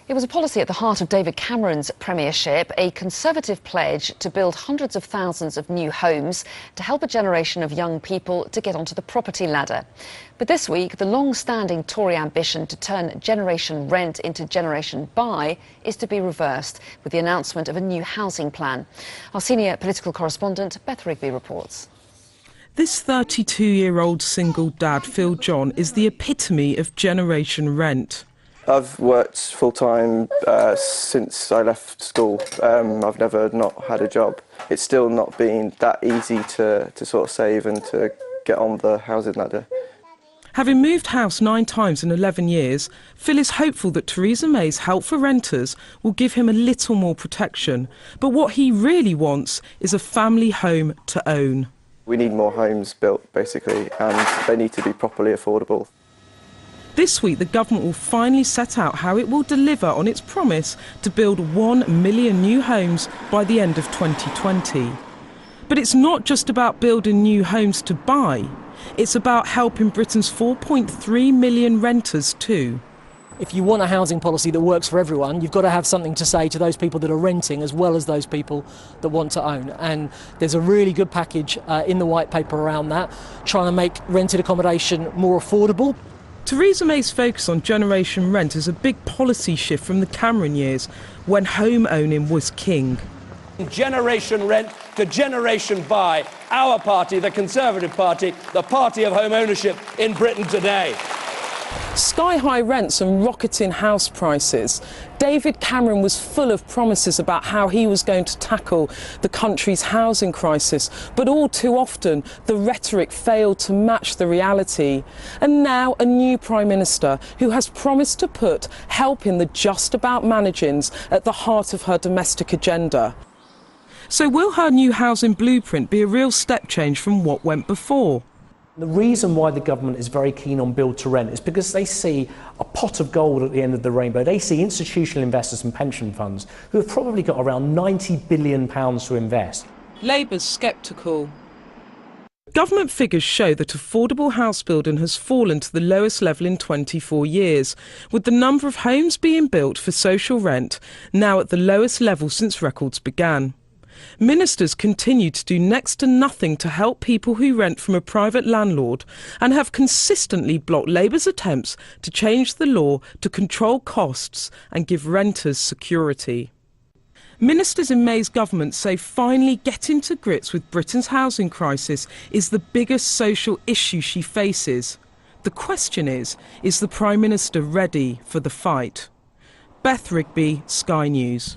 It was a policy at the heart of David Cameron's premiership, a Conservative pledge to build hundreds of thousands of new homes to help a generation of young people to get onto the property ladder. But this week, the long-standing Tory ambition to turn generation rent into generation buy is to be reversed with the announcement of a new housing plan. Our senior political correspondent, Beth Rigby, reports. This 32-year-old single dad, Phil John, is the epitome of generation rent. I've worked full-time since I left school. I've never not had a job. It's still not been that easy to sort of save and to get on the housing ladder. Having moved house 9 times in 11 years, Phil is hopeful that Theresa May's help for renters will give him a little more protection. But what he really wants is a family home to own. We need more homes built, basically, and they need to be properly affordable. This week, the government will finally set out how it will deliver on its promise to build 1 million new homes by the end of 2020. But it's not just about building new homes to buy. It's about helping Britain's 4.3 million renters too. If you want a housing policy that works for everyone, you've got to have something to say to those people that are renting as well as those people that want to own. And there's a really good package in the white paper around that, trying to make rented accommodation more affordable. Theresa May's focus on generation rent is a big policy shift from the Cameron years, when home owning was king. Generation rent to generation buy. Our party, the Conservative Party, the party of home ownership in Britain today. Sky-high rents and rocketing house prices. David Cameron was full of promises about how he was going to tackle the country's housing crisis, but all too often the rhetoric failed to match the reality. And now a new Prime Minister who has promised to put helping the just about managings at the heart of her domestic agenda. So will her new housing blueprint be a real step change from what went before? The reason why the government is very keen on build to rent is because they see a pot of gold at the end of the rainbow. They see institutional investors and pension funds who have probably got around £90 billion to invest. Labour's sceptical. Government figures show that affordable house building has fallen to the lowest level in 24 years, with the number of homes being built for social rent now at the lowest level since records began. Ministers continue to do next to nothing to help people who rent from a private landlord and have consistently blocked Labour's attempts to change the law to control costs and give renters security. Ministers in May's government say finally getting to grips with Britain's housing crisis is the biggest social issue she faces. The question is the Prime Minister ready for the fight? Beth Rigby, Sky News.